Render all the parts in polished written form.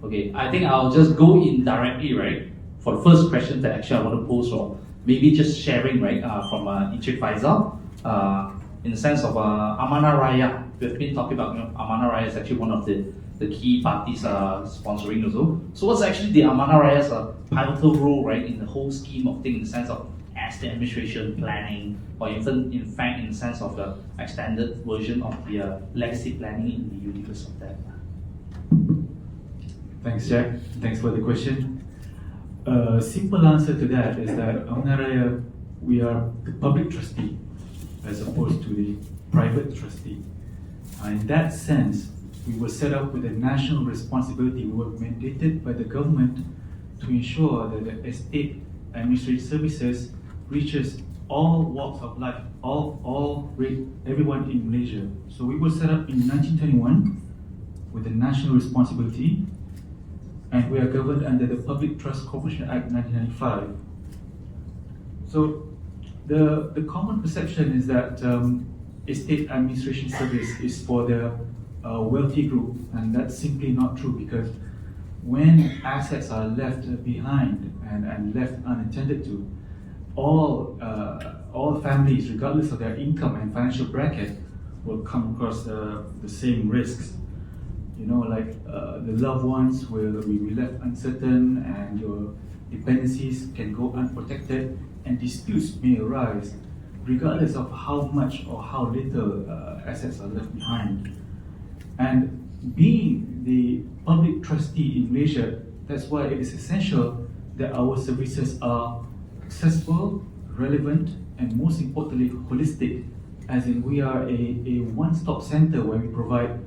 Okay, I think I'll just go in directly, right? For the first question that actually I want to pose, or maybe just sharing, right, from Encik Faizal, in the sense of Amanah Raya. We've been talking about, Amanah Raya is actually one of the key parties sponsoring also. So what's actually the Amanah Raya's pivotal role, right, in the whole scheme of things, in the sense of estate administration, planning, or even, in fact, in the sense of the extended version of the legacy planning in the universe of that? Thanks, Jack. Thanks for the question. Simple answer to that is that Amanah Raya, we are the public trustee as opposed to the private trustee. In that sense, we were set up with a national responsibility. We were mandated by the government to ensure that the estate administrative services reaches all walks of life, everyone in Malaysia. So we were set up in 1921 with a national responsibility, and we are governed under the Public Trust Corporation Act 1995. So the common perception is that estate administration service is for the wealthy group, and that's simply not true, because when assets are left behind and left unattended to, all families, regardless of their income and financial bracket, will come across the same risks. The loved ones will be left uncertain, and your dependencies can go unprotected, and disputes may arise regardless of how much or how little assets are left behind. And being the public trustee in Malaysia, that's why it is essential that our services are accessible, relevant, and most importantly, holistic, as in we are a one-stop center where we provide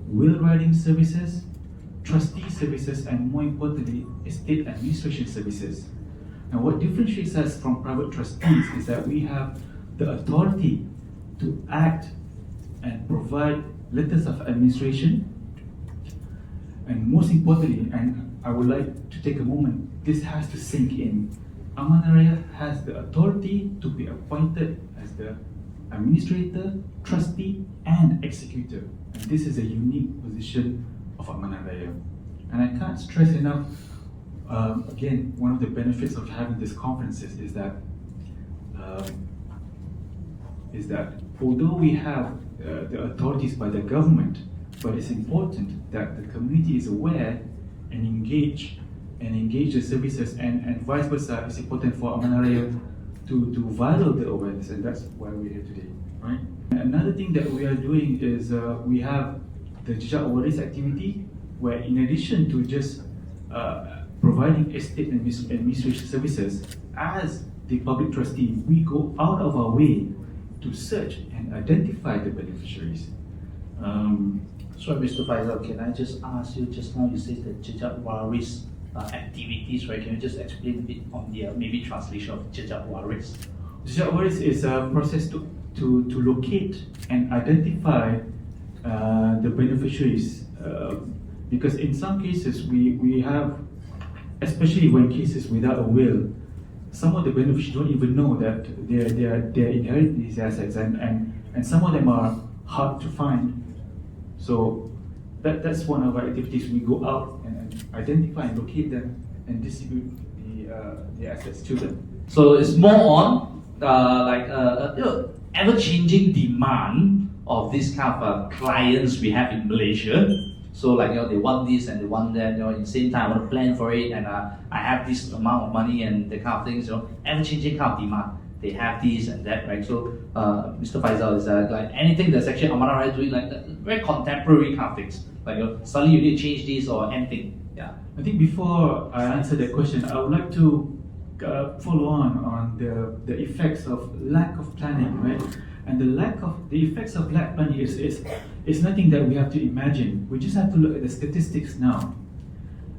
will writing services, trustee services, and more importantly, estate administration services. And what differentiates us from private trustees is that we have the authority to act and provide letters of administration. And most importantly, and I would like to take a moment, this has to sink in. Amanah Raya has the authority to be appointed as the administrator, trustee, and executor. And this is a unique position of Amanah Raya. And I can't stress enough, again, one of the benefits of having these conferences is that although we have the authorities by the government, but it's important that the community is aware and engage the services, and vice versa. It's important for Amanah Raya to violate the awareness, and that's why we're here today, right? Another thing that we are doing is we have the Jejak Waris activity, where in addition to just providing estate administration services, as the public trustee, we go out of our way to search and identify the beneficiaries. Sorry, Mr. Faizal, can I just ask you, just now you said the Jejak Waris activities, right? Can you just explain a bit on the maybe translation of Jejak Waris? Jejak Waris is a process to locate and identify the beneficiaries, because in some cases we have, especially when cases without a will, some of the beneficiaries don't even know that they're inheriting these assets, and some of them are hard to find. So that's one of our activities. We go out and identify and locate them and distribute the assets to them. So it's more on ever-changing demand of this kind of clients we have in Malaysia. So they want this and they want that. In the same time, I want to plan for it, and I have this amount of money and the kind of things. Ever-changing kind of demand. They have this and that, right? So, Mr. Faizal, is like anything that's actually Amanah Raya doing, like very contemporary kind of things. Suddenly you need to change this or anything. Yeah. I think before I answer that question, I would like to follow on the effects of lack of planning, right? And the effects of lack of planning is nothing that we have to imagine. We just have to look at the statistics now.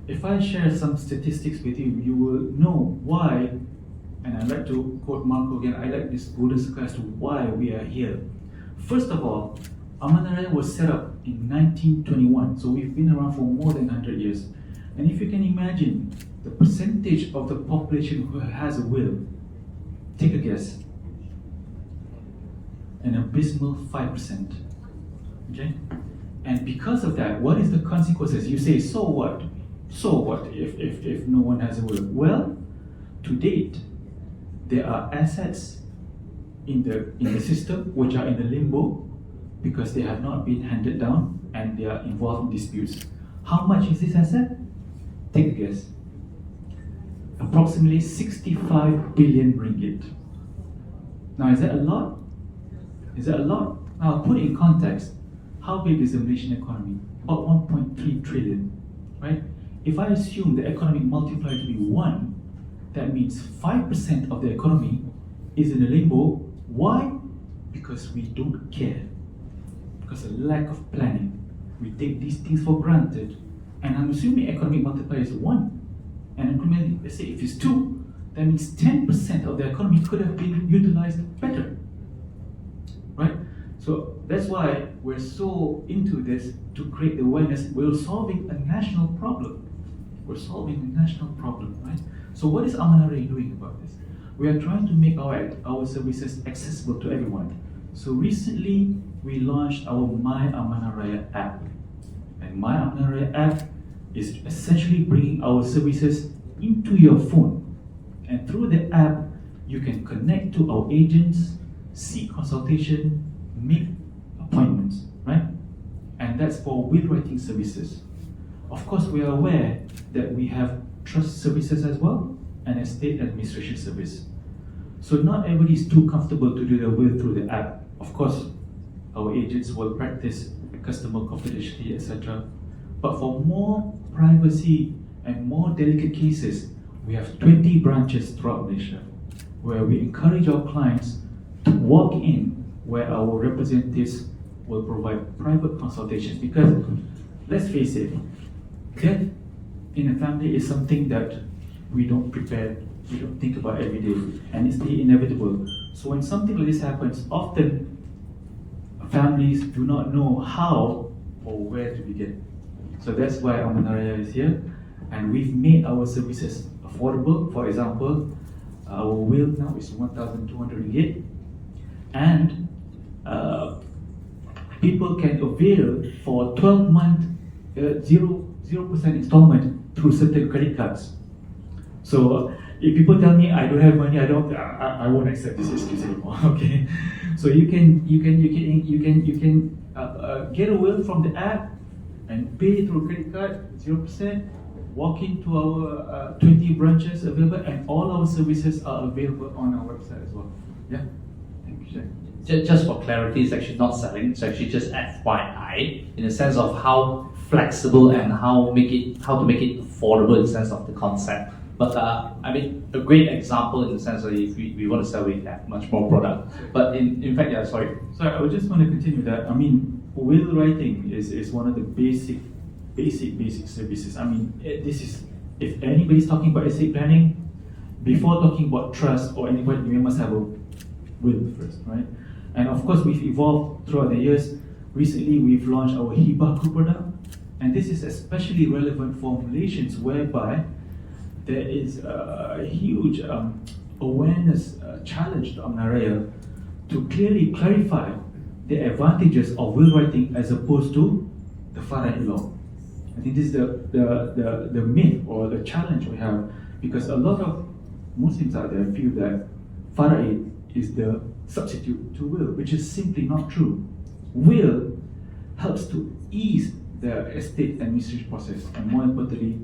If I share some statistics with you, you will know why. And I'd like to quote Marco again. I like this golden circle as to why we are here. First of all, Amanah Raya was set up in 1921, so we've been around for more than 100 years. And if you can imagine the percentage of the population who has a will, take a guess. An abysmal 5%. Okay? And because of that, what is the consequences? You say, so what? So what if no one has a will? Well, to date, there are assets in the system which are in the limbo because they have not been handed down and they are involved in disputes. How much is this asset? Take a guess. Approximately 65 billion ringgit. Now, is that a lot? Is that a lot? Now, I'll put it in context. How big is the Malaysian economy? About 1.3 trillion, right? If I assume the economic multiplier to be 1, that means 5% of the economy is in a limbo. Why? Because we don't care. Because of lack of planning. We take these things for granted. And I'm assuming economic multiplier is 1. And let's say if it's 2, that means 10% of the economy could have been utilized better. Right? So that's why we're so into this, to create awareness. We're solving a national problem. We're solving a national problem, right? So what is Amanah Raya doing about this? We are trying to make our services accessible to everyone. So recently, we launched our My Amanah Raya app. And My Amanah Raya app is essentially bringing our services into your phone. And through the app, you can connect to our agents, seek consultation, make appointments, right? And that's for will writing services. Of course, we are aware that we have trust services as well and estate administration service. So not everybody is too comfortable to do their will through the app. Of course, our agents will practice customer confidentiality, etc. But for more privacy and more delicate cases, we have 20 branches throughout Malaysia where we encourage our clients to walk in, where our representatives will provide private consultations. Because let's face it, death in a family is something that we don't prepare, we don't think about every day, and it's the inevitable. So when something like this happens, often families do not know how or where to begin. So that's why Amanah Raya is here, and we've made our services affordable. For example, our will now is 1,200 ringgit, and people can avail for 12-month 0% installment through certain credit cards. So if people tell me I don't have money, I won't accept this excuse anymore. Okay, so you can get a will from the app and pay through credit card 0%. Walk into our 20 branches available, and all our services are available on our website as well. Yeah, thank you, Jack. Just for clarity, it's actually not selling. It's actually just FYI in the sense of how flexible and how to make it affordable in the sense of the concept. But I mean, a great example in the sense that if we want to sell, we have much more product. But in fact, yeah, sorry. Sorry, I just want to continue that. I mean, will writing is one of the basic services. I mean, this is, if anybody's talking about estate planning, before talking about trust or anybody, we must have a will first, right? And of course, we've evolved throughout the years. Recently, we've launched our Hibaku product, and this is especially relevant for Malaysians, whereby there is a huge awareness challenge to Amanah Raya to clearly clarify the advantages of will writing as opposed to the father-in-law. I think this is the myth or the challenge we have, because a lot of Muslims out there feel that father is the substitute to will, which is simply not true. Will helps to ease the estate administration process and, more importantly,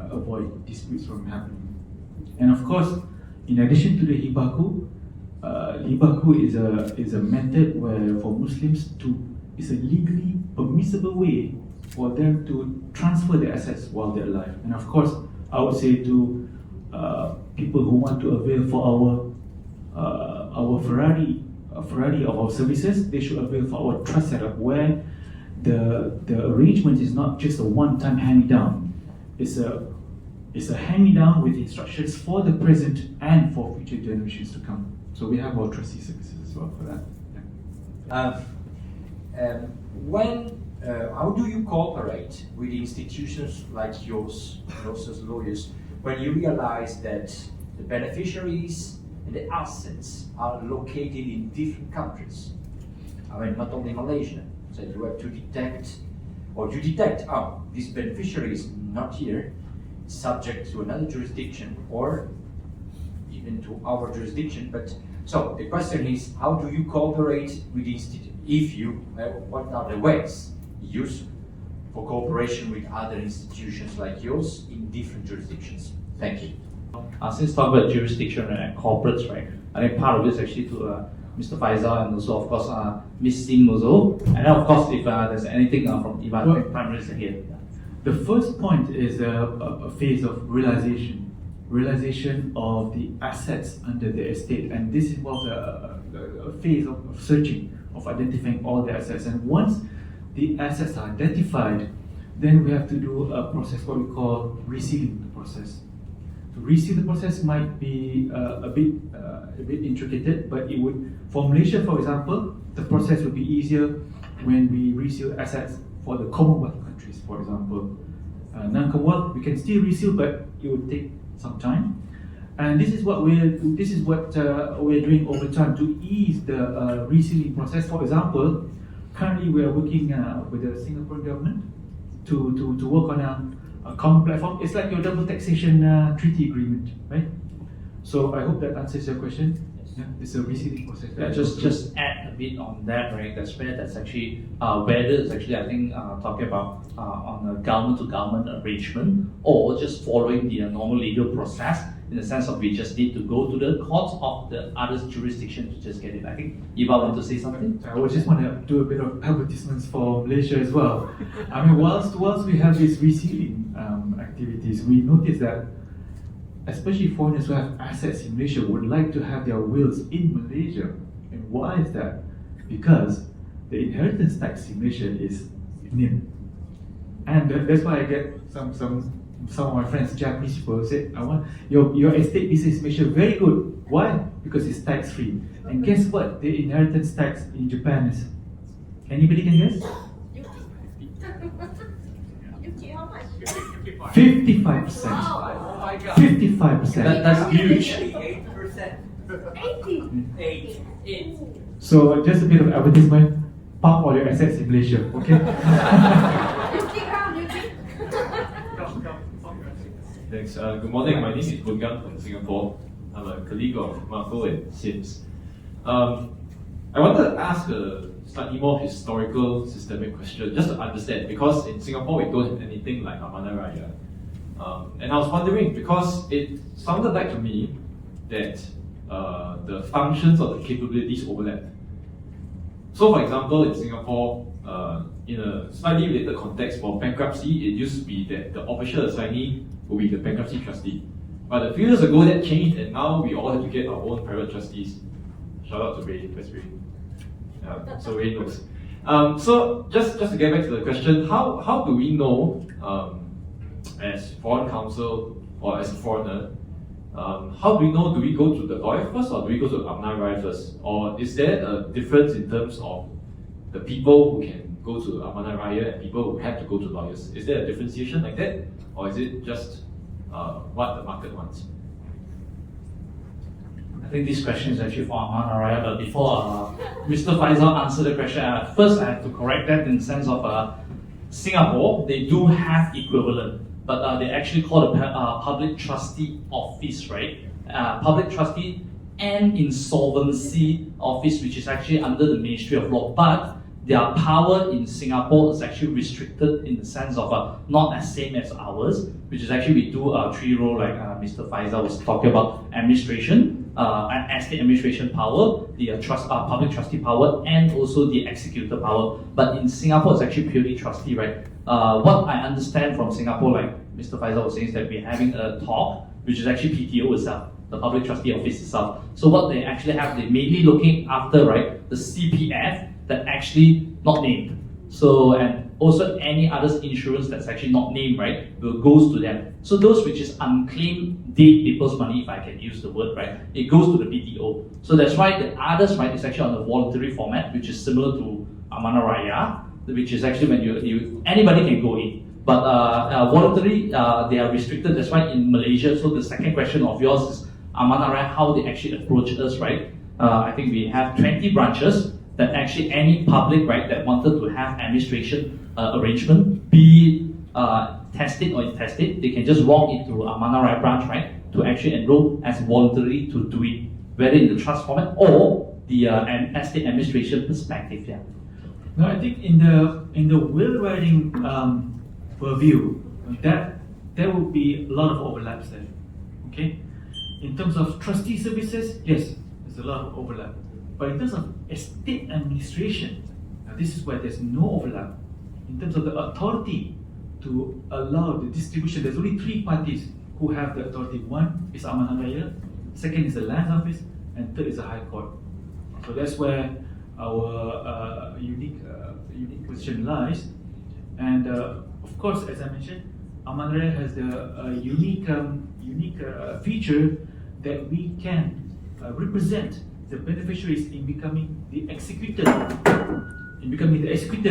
avoid disputes from happening. And of course, in addition to the Hibaku, Hibaku is a method where for Muslims it's a legally permissible way for them to transfer their assets while they're alive. And of course, I would say to people who want to avail for our Ferrari of our services, they should avail for our trust setup, where the arrangement is not just a one-time hand-me-down. It's a hand-me-down with instructions for the present and for future generations to come. So we have our trustee services as well for that. Yeah. How do you cooperate with institutions like yours, as lawyers, when you realize that the beneficiaries and the assets are located in different countries? I mean, not only Malaysia. So you have to detect, this beneficiary is not here, subject to another jurisdiction or even to our jurisdiction. But so the question is, how do you cooperate with the institute? If you, what are the ways used for cooperation with other institutions like yours in different jurisdictions? Thank you. Since talking about jurisdiction and corporates, right? I think part of this actually to Mr. Feizal and also of course Ms. Sim also. And then of course if there's anything from Ivan, Well, Prime Minister here. The first point is a phase of realization of the assets under the estate, and this involves a phase of searching, of identifying all the assets. And once the assets are identified, then we have to do a process what we call resealing the process. To reseal the process might be a bit intricate, but it would, for Malaysia, for example, the process would be easier when we reseal assets for the Commonwealth countries, for example. Non-Commonwealth, we can still reseal, but it would take some time. And this is what we're doing over time to ease the resealing process. For example, currently we are working with the Singaporean government to work on a common platform. It's like your double taxation treaty agreement, right? So I hope that answers your question. Yeah, it's a resealing process. Yeah, just add a bit on that, right? That's where that's actually whether it's actually I think talking about on a government to government arrangement or just following the normal legal process in the sense of we just need to go to the courts of the other jurisdiction to just get it. I think Eva want to say something. I would just want to do a bit of advertisements for Malaysia as well. I mean, whilst we have these resealing activities, we notice that especially foreigners who have assets in Malaysia would like to have their wills in Malaysia. And why is that? Because the inheritance tax in Malaysia is nil. And that's why I get some of my friends, Japanese people, say, I want your estate business in Malaysia very good. Why? Because it's tax free. And guess what? The inheritance tax in Japan is. Anybody can guess? How much? 55%. Wow. Oh my God. 55%. That's huge. 8%. 80. 8. So just a bit of advertisement. Park all your assets in Malaysia, okay? You keep round, you keep. Thanks. Good morning. My name is Boon Gang from Singapore. I'm a colleague of Marco and Sims. I wanted to ask a slightly more historical, systemic question, just to understand, because in Singapore we don't have anything like Amanah Raya. And I was wondering, because it sounded like to me that the functions or the capabilities overlap. So for example, in Singapore, in a slightly related context for bankruptcy, it used to be that the official assignee will be the bankruptcy trustee. But a few years ago that changed, and now we all have to get our own private trustees. Shout out to Ray, that's Ray. So Ray knows. So just to get back to the question, how do we know, as foreign counsel or as a foreigner, how do we know, do we go to the lawyer first or do we go to Amanah Raya first? Or is there a difference in terms of the people who can go to Amanah Raya and people who have to go to lawyers? Is there a differentiation like that? Or is it just what the market wants? I think this question is actually for Amanah Raya, but before Mr. Feizal answer the question, first I have to correct that in the sense of Singapore, they do have equivalent, but they actually call the Public Trustee Office, right? Public Trustee and Insolvency Office, which is actually under the Ministry of Law, but their power in Singapore is actually restricted in the sense of not as same as ours, which is actually we do a three role like Mr. Feizal was talking about: administration, estate administration power, the public trustee power, and also the executor power. But in Singapore, it's actually purely trustee, right? What I understand from Singapore, like Mr. Feizal was saying, is that we're having a talk, which is actually PTO itself, the Public Trustee Office itself. So what they actually have, they're mainly looking after, right, the CPF that actually not named. So, and also any other insurance that's actually not named, right, will goes to them. So those which is unclaimed dead people's money, if I can use the word, right, it goes to the PTO. So that's why the others, right, is actually on the voluntary format, which is similar to Amanah Raya, which is actually when you anybody can go in. But voluntary, they are restricted. That's why in Malaysia, so the second question of yours is Amanah Raya, how they actually approach us, right? I think we have 20 branches that actually any public, right, that wanted to have administration arrangement, be tested or intested, they can just walk into Amanah Raya branch, right, to actually enroll as voluntarily to do it, whether in the trust format or the estate administration perspective. Yeah. No, I think in the will writing purview, that there will be a lot of overlaps there. Okay, in terms of trustee services, yes, there's a lot of overlap. But in terms of estate administration, now this is where there's no overlap. In terms of the authority to allow the distribution, there's only three parties who have the authority. One is Amanah Raya, second is the Land Office, and third is the High Court. So that's where our unique position lies. And of course, as I mentioned, Amanah Raya has the unique feature that we can represent the beneficiaries in becoming the executor,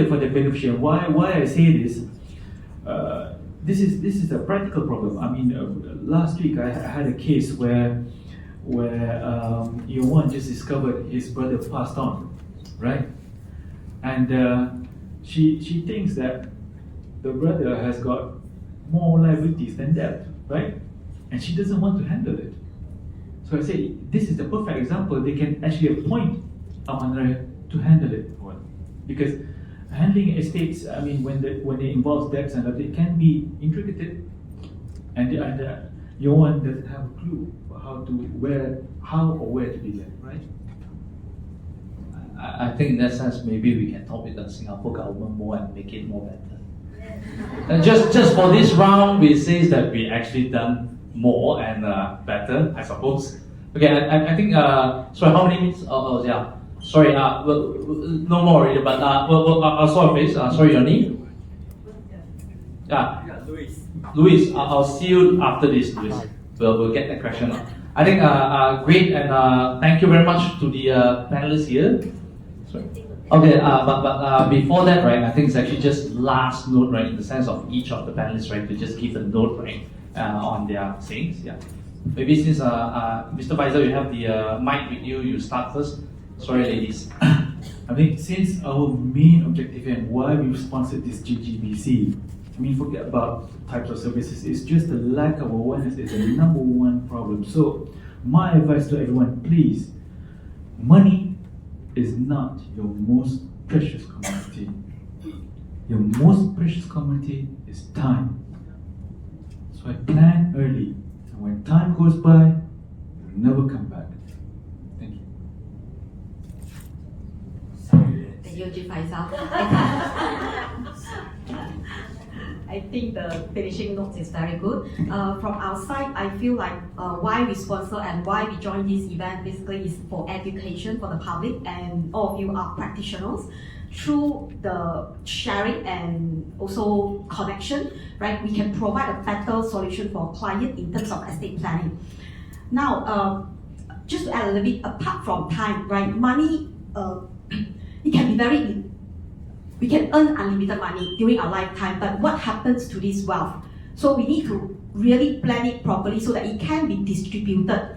for the beneficiary. Why I say this? This is a practical problem. I mean, last week I had a case where Yowan just discovered his brother passed on, right? And she thinks that the brother has got more liabilities than debt, right? And she doesn't want to handle it. So I say, this is the perfect example. They can actually appoint Amanah Raya to handle it. Because handling estates, I mean, when it involves debts and that, it can be intricate, and Yowan doesn't have a clue how or where to begin, right? I think in that sense, maybe we can talk with the Singapore government more and make it more better. And just for this round, we say that we actually done more and better, I suppose. Okay, I think. Sorry, how many minutes? Yeah. Sorry. No more already. But sorry, please. Sorry, your name. Yeah. Louis. I'll see you after this, Louis. We'll get that question. I think great, and thank you very much to the panelists here. Sorry. Okay, but before that, right, I think it's actually just last note, right, in the sense of each of the panelists, right, to just give a note, right, on their sayings. Yeah. Maybe since Mr. Feizal, you have the mic with you, you start first. Sorry, ladies. I think since our main objective and why we've sponsored this JGBC, I mean, forget about types of services, it's just the lack of awareness is the number one problem. So my advice to everyone, please, money is not your most precious commodity. Your most precious commodity is time. So I plan early, and when time goes by, you'll never come back. Thank you. Thank you, Chief Faisal. I think the finishing notes is very good. From our side, I feel like why we sponsor and why we join this event basically is for education for the public, and all of you are practitioners. Through the sharing and also connection, right, we can provide a better solution for a client in terms of estate planning. Now, just to add a little bit, apart from time, right, money, it can be we can earn unlimited money during our lifetime, but what happens to this wealth? So we need to really plan it properly so that it can be distributed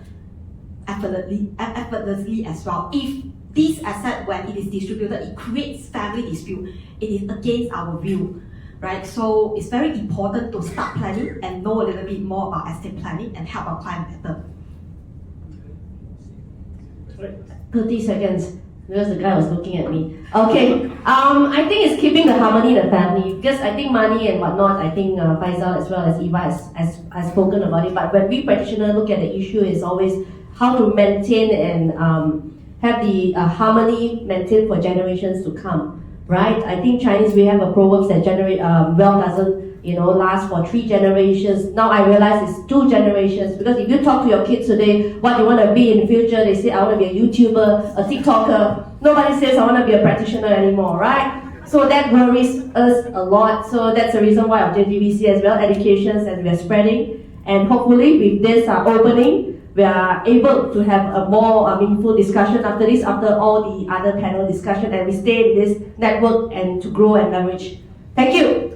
effortlessly as well. If this asset, when it is distributed, it creates family dispute, it is against our view, right? So it's very important to start planning and know a little bit more about estate planning and help our client better. 30 seconds, because the guy was looking at me. Okay, I think it's keeping the harmony in the family, because I think money and whatnot, I think Feizal as well as Eva has spoken about it, but when we practitioners look at the issue, is always how to maintain and have the harmony maintained for generations to come, right? I think Chinese, we have a proverb that wealth doesn't last for 3 generations. Now I realize it's 2 generations, because if you talk to your kids today, what you want to be in the future, they say, I want to be a YouTuber, a TikToker. Nobody says I want to be a practitioner anymore, right? So that worries us a lot. So that's the reason why our JGBC as well, education, and we are spreading. And hopefully with this opening, we are able to have a more meaningful discussion after all the other panel discussion, and we stay in this network and to grow and leverage. Thank you.